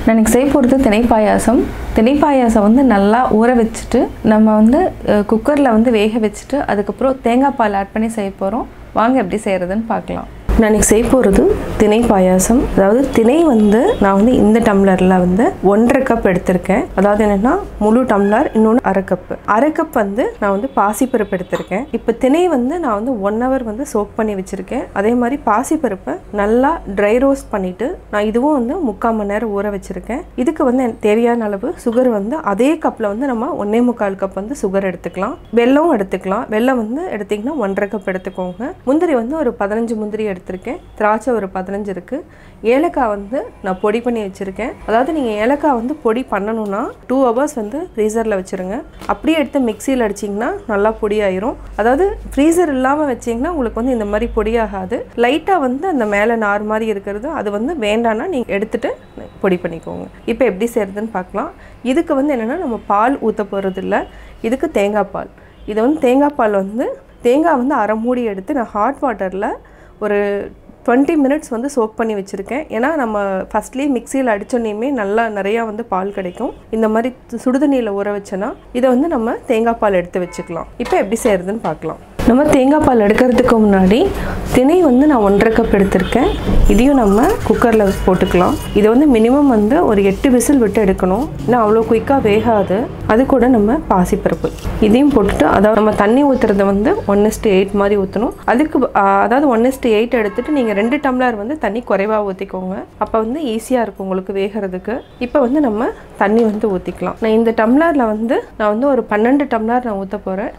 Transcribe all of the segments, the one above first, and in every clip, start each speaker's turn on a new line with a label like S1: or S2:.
S1: நான் இன்னைக்கு செய்ய போகிறது திணை பாயாசம். திணை பாயாசம் வந்து நல்லா ஊற வச்சுட்டு நம்ம வந்து குக்கரில் வந்து வேக வச்சுட்டு அதுக்கப்புறம் தேங்காய் பால் ஆட் பண்ணி செய்ய போகிறோம். வாங்க எப்படி செய்கிறதுன்னு பார்க்கலாம். நான் இன்றைக்கி செய்ய போகிறது திணை பாயாசம். அதாவது திணை வந்து நான் வந்து இந்த டம்ளரில் வந்து 1.5 கப் எடுத்திருக்கேன். அதாவது என்னென்னா முழு டம்ளர், இன்னொன்று அரை கப் வந்து நான் வந்து பாசிப்பருப்பு எடுத்திருக்கேன். இப்போ திணை வந்து நான் வந்து 1 hour வந்து சோக் பண்ணி வச்சுருக்கேன். அதே மாதிரி பாசிப்பருப்பை நல்லா ட்ரை ரோஸ்ட் பண்ணிவிட்டு நான் இதுவும் வந்து 3/4 மணி நேரம் ஊற வச்சுருக்கேன். இதுக்கு வந்து தேவையான அளவு சுகர் வந்து அதே கப்பில் வந்து நம்ம 1.25 கப் வந்து சுகர் எடுத்துக்கலாம். வெல்லம் எடுத்துக்கலாம். வெல்லம் வந்து எடுத்திங்கன்னா 1.5 கப் எடுத்துக்கோங்க. முந்திரி வந்து ஒரு 15 முந்திரி எடுத்துருக்கேன். திராட்சை ஒரு 15 இருக்குது. ஏலக்காய் வந்து நான் பொடி பண்ணி வச்சுருக்கேன். அதாவது நீங்கள் ஏலக்காய் வந்து பொடி பண்ணணுன்னா 2 hours வந்து ஃப்ரீசரில் வச்சுருங்க. அப்படியே எடுத்து மிக்சியில் அடிச்சிங்கன்னா நல்லா பொடி ஆயிரும். அதாவது ஃப்ரீசர் இல்லாமல் வச்சிங்கன்னா உங்களுக்கு வந்து இந்த மாதிரி பொடியாகாது. லைட்டாக வந்து அந்த மேலே நார் மாதிரி இருக்கிறது அது வந்து வேண்டான்னா நீங்கள் எடுத்துகிட்டு பொடி பண்ணிக்கோங்க. இப்போ எப்படி செய்கிறதுன்னு பார்க்கலாம். இதுக்கு வந்து என்னென்னா நம்ம பால் ஊற்ற போகிறது இல்லை. இதுக்கு தேங்காய் பால். இதை வந்து தேங்காய் பால் வந்து தேங்காய் வந்து அரை மூடி எடுத்து நான் ஹாட் வாட்டரில் ஒரு 20 minutes வந்து சோக் பண்ணி வச்சுருக்கேன். ஏன்னா நம்ம ஃபஸ்ட்லேயே மிக்சியில் அடித்தோன்னே நல்லா நிறையா வந்து பால் கிடைக்கும். இந்த மாதிரி சுடுதண்ணியில் ஊற வச்சோன்னா இதை வந்து நம்ம தேங்காய் பால் எடுத்து வச்சுக்கலாம். இப்போ எப்படி செய்கிறதுன்னு பார்க்கலாம். நம்ம தேங்காய் பால் எடுக்கிறதுக்கு முன்னாடி திணை வந்து நான் 1.5 கப் எடுத்திருக்கேன். இதையும் நம்ம குக்கரில் போட்டுக்கலாம். இதை வந்து மினிமம் வந்து ஒரு 8 விசில் விட்டு எடுக்கணும். ஏன்னா அவ்வளோ குயிக்காக வேகாது. அது கூட நம்ம பாசிப்பருப்பு இதையும் போட்டுட்டு, அதாவது நம்ம தண்ணி ஊற்றுறத வந்து 1:8 மாதிரி ஊற்றணும். அதுக்கு அதாவது 1:8 எடுத்துகிட்டு நீங்கள் 2 டம்ளர் வந்து தண்ணி குறைவாக ஊற்றிக்கோங்க. அப்போ வந்து ஈஸியாக இருக்கும் உங்களுக்கு வேகிறதுக்கு. இப்போ வந்து நம்ம தண்ணி வந்து ஊற்றிக்கலாம். நான் இந்த டம்ளரில் வந்து நான் வந்து ஒரு 12 டம்ளர் நான் ஊற்ற போகிறேன்.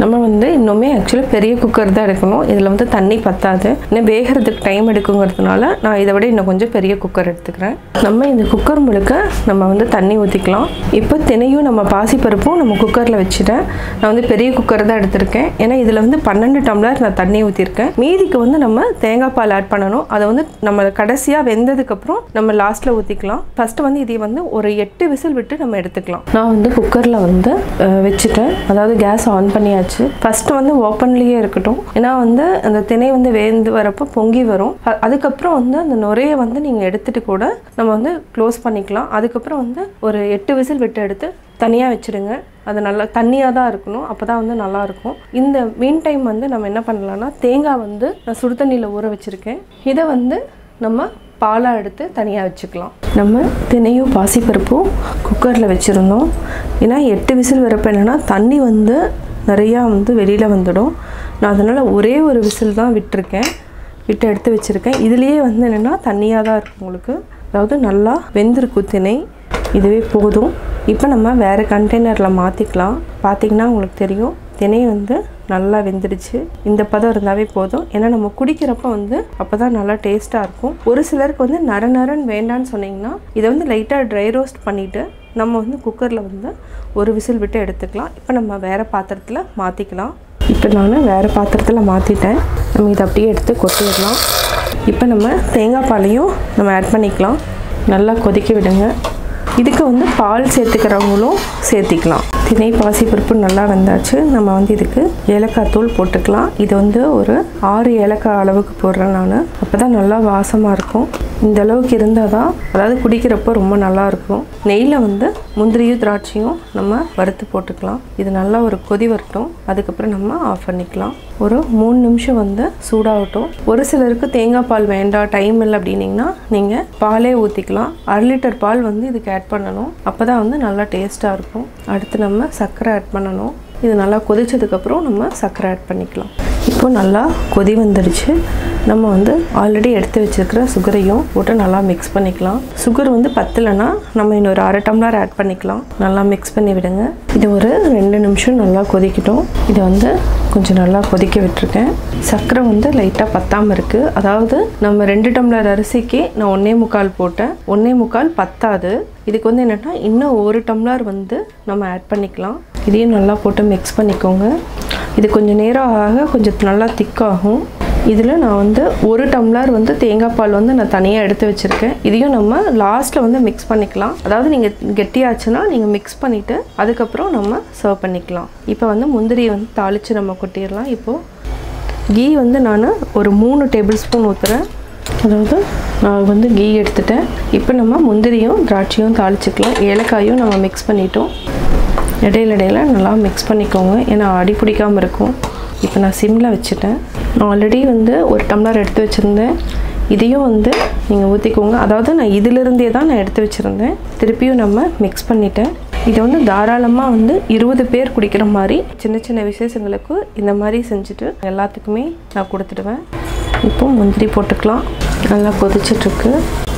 S1: நம்ம வந்து இன்னுமே ஆக்சுவலாக பெரிய குக்கர் தான் எடுக்கணும். இதில் வந்து தண்ணி பத்தாது. இன்னும் வேகிறதுக்கு டைம் எடுக்குங்கிறதுனால நான் இதை விட இன்னும் கொஞ்சம் பெரிய குக்கர் எடுத்துக்கிறேன். நம்ம இந்த குக்கர் முழுக்க நம்ம வந்து தண்ணி ஊற்றிக்கலாம். இப்போ திணையும் நம்ம பாசிப்பருப்பும் நம்ம குக்கரில் வச்சுட்டேன். நான் வந்து பெரிய குக்கர் தான் எடுத்திருக்கேன். ஏன்னா இதில் வந்து 12 டம்ளர் நான் தண்ணி ஊற்றிருக்கேன். மீதிக்கு வந்து நம்ம தேங்காய் பால் ஆட் பண்ணணும். அதை வந்து நம்ம கடைசியாக வெந்ததுக்கப்புறம் நம்ம லாஸ்ட்டில் ஊற்றிக்கலாம். ஃபஸ்ட்டு வந்து இதை வந்து ஒரு 8 விசில் விட்டு நம்ம எடுத்துக்கலாம். நான் வந்து குக்கரில் வந்து வச்சுட்டேன். அதாவது கேஸ் ஆன் பண்ணியாச்சு. ஃபஸ்ட்டு வந்து ஓப்பன்லேயே இருக்கட்டும். ஏன்னா வந்து அந்த திணை வந்து வேந்து வரப்போ பொங்கி வரும். அதுக்கப்புறம் வந்து அந்த நுரையை வந்து நீங்கள் எடுத்துகிட்டு கூட நம்ம வந்து க்ளோஸ் பண்ணிக்கலாம். அதுக்கப்புறம் வந்து ஒரு 8 விசில் விட்டு எடுத்து தனியாக வச்சுடுங்க. அது நல்லா தண்ணியாக தான் இருக்கணும். அப்போ தான் வந்து நல்லாயிருக்கும். இந்த மீன் டைம் வந்து நம்ம என்ன பண்ணலான்னா தேங்காய் வந்து நான் சுடு தண்ணியில் ஊற வச்சுருக்கேன். இதை வந்து நம்ம பாலாக எடுத்து தனியாக வச்சுக்கலாம். நம்ம திணையும் பாசிப்பருப்பும் குக்கரில் வச்சுருந்தோம். ஏன்னா 8 விசில் வரப்போ என்னென்னா தண்ணி வந்து நிறையா வந்து வெளியில் வந்துடும். நான் அதனால் ஒரே ஒரு விசில் தான் விட்டுருக்கேன். விட்டு எடுத்து வச்சுருக்கேன். இதுலேயே வந்து என்னென்னா தண்ணியாக தான் இருக்கும் உங்களுக்கு. அதாவது நல்லா வெந்திருக்கும் திணை. இதுவே போதும். இப்போ நம்ம வேறு கண்டெய்னரில் மாற்றிக்கலாம். பார்த்திங்கன்னா உங்களுக்கு தெரியும் திணை வந்து நல்லா வெந்துடுச்சு. இந்த பதம் இருந்தாவே போதும். ஏன்னா நம்ம குடிக்கிறப்ப வந்து அப்போ தான் நல்லா டேஸ்ட்டாக இருக்கும். ஒரு சிலருக்கு வந்து நரன்னு வேண்டான்னு சொன்னிங்கன்னா இதை வந்து லைட்டாக ட்ரை ரோஸ்ட் பண்ணிவிட்டு நம்ம வந்து குக்கரில் வந்து ஒரு விசில் விட்டு எடுத்துக்கலாம். இப்போ நம்ம வேறு பாத்திரத்தில் மாற்றிக்கலாம். இப்போ நான் வேறு பாத்திரத்தில் மாற்றிட்டேன். நம்ம இதை அப்படியே எடுத்து கொட்டிடலாம். இப்போ நம்ம தேங்காய் பாலையும் நம்ம ஆட் பண்ணிக்கலாம். நல்லா கொதிக்க விடுங்க. இதுக்கு வந்து பால் சேர்த்துக்கிறவங்களும் சேர்த்திக்கலாம். திணை பாசிப்பருப்பு நல்லா வெந்தாச்சு. நம்ம வந்து இதுக்கு ஏலக்காய் தூள் போட்டுக்கலாம். இது வந்து ஒரு 6 ஏலக்காய் அளவுக்கு போடுறேன் நான். அப்போ தான் நல்லா வாசமாக இருக்கும். இந்த அளவுக்கு இருந்தால் தான் அதாவது குடிக்கிறப்போ ரொம்ப நல்லாயிருக்கும். நெய்யில் வந்து முந்திரியும் திராட்சையும் நம்ம வறுத்து போட்டுக்கலாம். இது நல்லா ஒரு கொதி வரட்டும். அதுக்கப்புறம் நம்ம ஆஃப் பண்ணிக்கலாம். ஒரு 3 நிமிஷம் வந்து சூடாகட்டும். ஒரு சிலருக்கு தேங்காய் பால் வேண்டாம், டைம் இல்லை அப்படின்னிங்கன்னா நீங்கள் பாலே ஊற்றிக்கலாம். 1/2 லிட்டர் பால் வந்து இதுக்கு ஆட் பண்ணணும். அப்போ தான் வந்து நல்லா டேஸ்ட்டாக இருக்கும். அடுத்து நம்ம சர்க்கரை ஆட் பண்ணணும். இது நல்லா கொதிச்சதுக்கப்புறம் நம்ம சர்க்கரை ஆட் பண்ணிக்கலாம். இப்போ நல்லா கொதி வந்துடுச்சு. நம்ம வந்து ஆல்ரெடி எடுத்து வச்சுருக்கிற சுகரையும் போட்டு நல்லா மிக்ஸ் பண்ணிக்கலாம். சுகர் வந்து பத்தலைன்னா நம்ம இன்னொரு 1/2 டம்ளர் ஆட் பண்ணிக்கலாம். நல்லா மிக்ஸ் பண்ணி விடுங்க. இது ஒரு 2 நிமிஷம் நல்லா கொதிக்கட்டும். இதை வந்து கொஞ்சம் நல்லா கொதிக்க விட்டுருக்கேன். சர்க்கரை வந்து லைட்டாக பத்தாமல் இருக்குது. அதாவது நம்ம 2 டம்ளர் அரிசிக்கு நான் 1.25 போட்டேன். 1.25 பத்தாது. இதுக்கு வந்து என்னென்னா இன்னும் 1 டம்ளர் வந்து நம்ம ஆட் பண்ணிக்கலாம். இதையும் நல்லா போட்டு மிக்ஸ் பண்ணிக்கோங்க. இது கொஞ்சம் நேரம் ஆக கொஞ்சம் நல்லா திக்காகும். இதில் நான் வந்து 1 டம்ளர் வந்து தேங்காய் பால் வந்து நான் தனியாக எடுத்து வச்சுருக்கேன். இதையும் நம்ம லாஸ்ட்டில் வந்து மிக்ஸ் பண்ணிக்கலாம். அதாவது நீங்கள் கெட்டியாச்சுன்னா நீங்கள் மிக்ஸ் பண்ணிவிட்டு அதுக்கப்புறம் நம்ம சர்வ் பண்ணிக்கலாம். இப்போ வந்து முந்திரியை வந்து தாளித்து நம்ம கொட்டிடலாம். இப்போது கீ வந்து நான் ஒரு 3 டேபிள் ஸ்பூன் ஊற்றுறேன். அதாவது நான் வந்து கீ எடுத்துட்டேன். இப்போ நம்ம முந்திரியும் திராட்சையும் தாளிச்சிக்கலாம். ஏலக்காயும் நம்ம மிக்ஸ் பண்ணிட்டோம். இடையில நல்லா மிக்ஸ் பண்ணிக்கோங்க, ஏன்னா அடி பிடிக்காமல் இருக்கும். இப்போ நான் சிம்மில் வச்சுட்டேன். நான் ஆல்ரெடி வந்து ஒரு டம்ளர் எடுத்து வச்சுருந்தேன். இதையும் வந்து நீங்கள் ஊற்றிக்கோங்க. அதாவது நான் இதிலிருந்தே தான் நான் எடுத்து வச்சுருந்தேன். திருப்பியும் நம்ம மிக்ஸ் பண்ணிட்டேன். இதை வந்து தாராளமாக வந்து 20 பேர் குடிக்கிற மாதிரி சின்ன சின்ன விசேஷங்களுக்கு இந்த மாதிரி செஞ்சுட்டு எல்லாத்துக்குமே நான் கொடுத்துடுவேன். இப்போ முந்திரி போட்டுக்கலாம். நல்லா கொதிச்சிட்ருக்கு.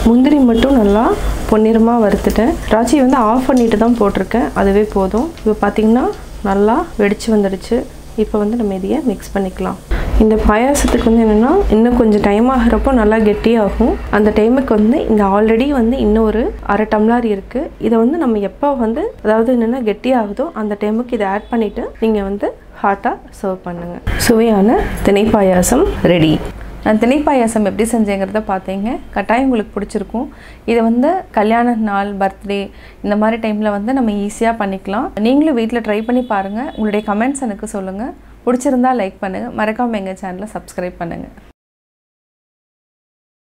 S1: முந்திரி மட்டும் நல்லா பொன்னிறமாக வறுத்துட்டேன். திராட்சையை வந்து ஆஃப் பண்ணிட்டு தான் போட்டிருக்கேன், அதுவே போதும். இப்போ பார்த்திங்கன்னா நல்லா வெடித்து வந்துடுச்சு. இப்போ வந்து நம்ம இதையே மிக்ஸ் பண்ணிக்கலாம். இந்த பாயாசத்துக்கு வந்து என்னென்னா இன்னும் கொஞ்சம் டைம் ஆகிறப்போ நல்லா கெட்டியாகும். அந்த டைமுக்கு வந்து இந்த ஆல்ரெடி வந்து இன்னும் ஒரு அரை டம்ளர் இருக்குது. இதை வந்து நம்ம எப்போ வந்து அதாவது என்னென்னா கெட்டியாகுதோ அந்த டைமுக்கு இதை ஆட் பண்ணிவிட்டு நீங்கள் வந்து ஹாட்டாக சர்வ் பண்ணுங்கள். சுவையான திணை பாயாசம் ரெடி. நான் திணை பாயாசம் எப்படி செஞ்சேங்கிறத பார்த்தீங்க. கட்டாயம் உங்களுக்கு பிடிச்சிருக்கும். இதை வந்து கல்யாண நாள், பர்த்டே இந்த மாதிரி டைமில் வந்து நம்ம ஈஸியாக பண்ணிக்கலாம். நீங்களும் வீட்டில் ட்ரை பண்ணி பாருங்கள். உங்களுடைய கமெண்ட்ஸ் எனக்கு சொல்லுங்கள். பிடிச்சிருந்தா லைக் பண்ணுங்கள். மறக்காமல் எங்கள் சேனலை சப்ஸ்கிரைப் பண்ணுங்கள்.